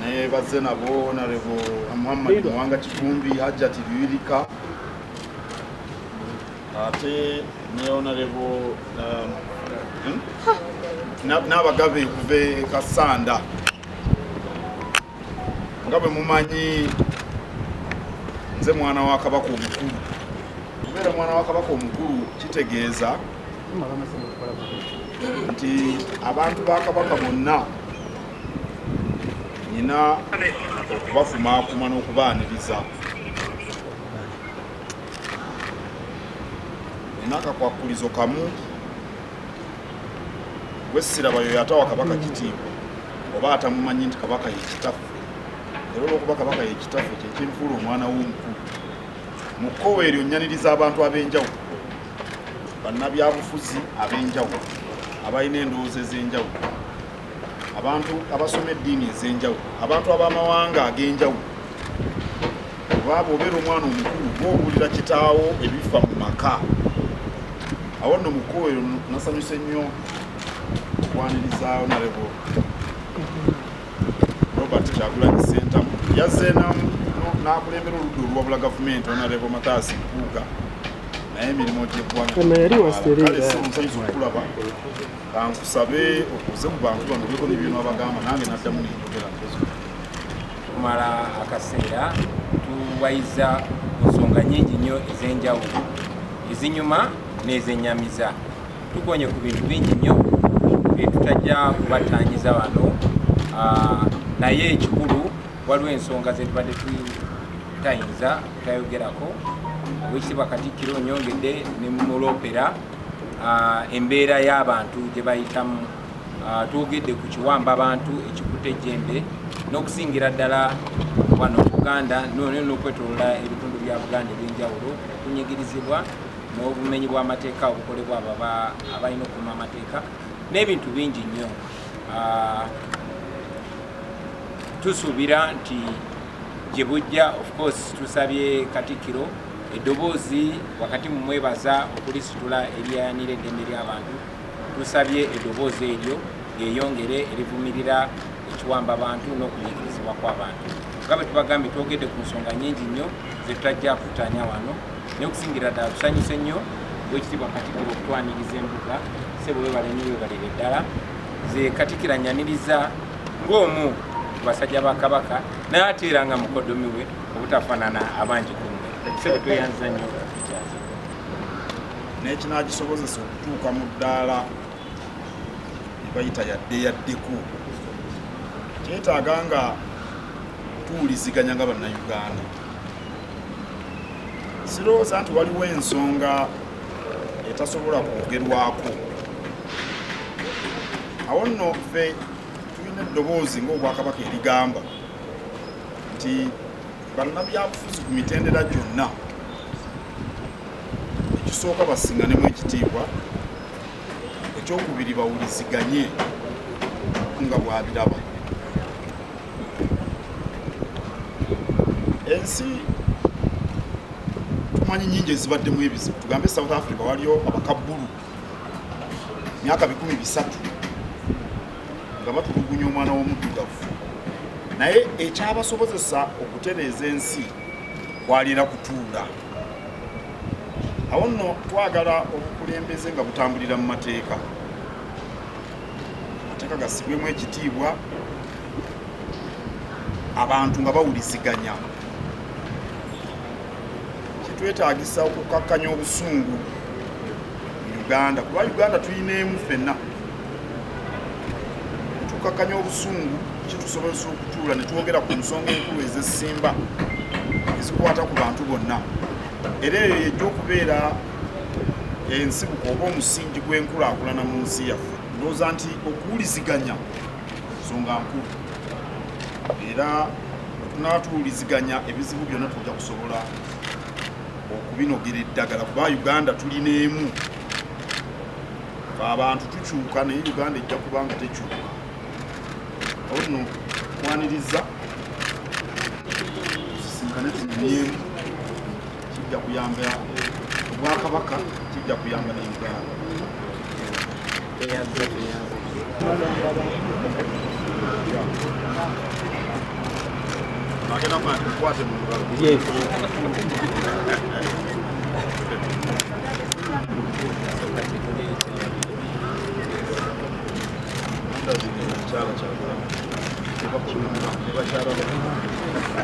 ne bazze nabo nalebo Muhammad Mwanga Kikumbi Hajjati Lwirika ate ne onalebo n'abagabe kuve Kasanda nga bwe mumanyi nze mwana wa Kabaka omukulu. Kubeera mwana wa Kabaka omukulu kitegeeza nti abantu ba Kabaka bonna nina okubafumaakuma n'okubaaniriza. Nina akakwakulizo kamu gwe siraba yo yatawa Kabaka kitiibwa oba atamumanyi nti Kabaka ye kitaffe. Era olw'okuba Kabaka ye kitaffe kyekinfuula omwana w'omukulu. Mu kkowe eryo nnyaniriza abantu ab'enjawulo, bannabyabufuzi ab'enjawulo, abalina endowooza ez'enjawulo, abantu abasoma eddiini ez'enjawulo, abantu ab'amawanga ag'enjawulo. Oba bw'obeera omwana omukulu gw'owulira kitaawo ebifa mu maka. Awo nno mu kkowe eryo nasanyuse nnyo okwaniriza Honorable Kyagulanyi Ssentamu. Yazze n'akulembera oludda oluwabula gavumenti Honorable Mathias Mpuuga naye emirimu gy'eggwanga kale omusanyusa okulaba kankusabe okuze ku bantu bano beko n'ebyeno abagamba nange naddamu nenjogera kumala akaseera tuwayiza ku nsonga nyingi nnyo ez'enjawulo ezinyuma n'ezennyamiza. Tukonye ku bintu bingi nnyo tutajja kubatanyiza wano naye ekikulu waliwo ensonga zetubadde tutayinza kutayogerako. Oweekitiibwa Katikkiro nyongedde ne mulopera embeera y'abantu gye bayitamu. Twogedde ku kiwamba abantu ekikutte ejjembe n'okusingira ddala wano Buganda n'okwetolola ebitundu bya Buganda eby'enjawulo okunyigirizibwa n'obumenyi bw'amateeka obukolebwa abalina okukuuma amateeka n'ebintu bingi nnyo. Tusuubira nti gye bujja of course tusabye Katikkiro eddoboozi wakati mu mwebaza okulisitula eryayanira eddembe ly'abantu. Tusabye eddoboozi eryo lyeyongere erivumirira ekiwamba abantu n'okunyigirizibwa kw'abantu. Nga bwe tubagambye twogedde ku nsonga nyingi nnyo ze tutajja kutanya wano naye okusingira ddala tusanyuse nnyo Oweekitiibwa Katikkiro okutwaniriza embuga. Ssebo weebale nnyo weebalire ddala. Ze Katikkiro anyaniriza ng'omu ku basajja ba Kabaka naye ate era nga mukoddomi we obutafaanana abangi ku mmwe. Ssebo tweyanza nnyo ekyazi n'ekinagisobozesa okutuuka mu ddaala ne bayita yaddeyaddeko. Kyetaaga nga tuwuliziganya nga bannayuganda. Sirowooza nti waliwo ensonga etasobola kwogerwako. Awo nno ffe tulina eddoboozi ng'Obwakabaka erigamba nti bannabyabufuzi ku mitendera gyonna ekisooka basinganemu ekitiibwa, ekyokubiri bawuliziganye nga bw'abiraba. Ensi tumanyi nyingi ezibaddemu ebizibu. Tugambe South Africa waliyo abakabbulu myaka 300 nga batulugunya omwana w'omuddugavu, naye ekyabasobozesa okutereeza ensi kwaliira kutuula. Awo nno twagala obukulembeze nga butambulira mu mateeka, amateeka gasibwemu ekitiibwa, abantu nga bawuliziganya. Kitwetaagisa okukakkanya obusungu mu Uganda kuba Uganda tulina emu ffenna. Tukakkanya obusungu kitusobozesa okutuula ne twogera ku nsonga enkulu ez'essimba ezikwata ku bantu bonna. Era eyo yejja okubeera ensibuko oba omusingi gw'enkulaakulana mu nsi yaffe. Ndowooza nti okuwuliziganya nsonga nkulu, era tunaba tuwuliziganya ebizibu byonna tujja kusobola okubinogera eddagala kuba Uganda tulina emu. Abantu tukyuka naye Uganda ejja kuba nga tekyuka. Awo nno twaniriza tusisinkane tunyunyemu, kijja kuyamba Obwakabaka, kijja kuyamba ne Uganda. agenda kuba nti mukwate mu ngalo. Kyala Kyagulanyi.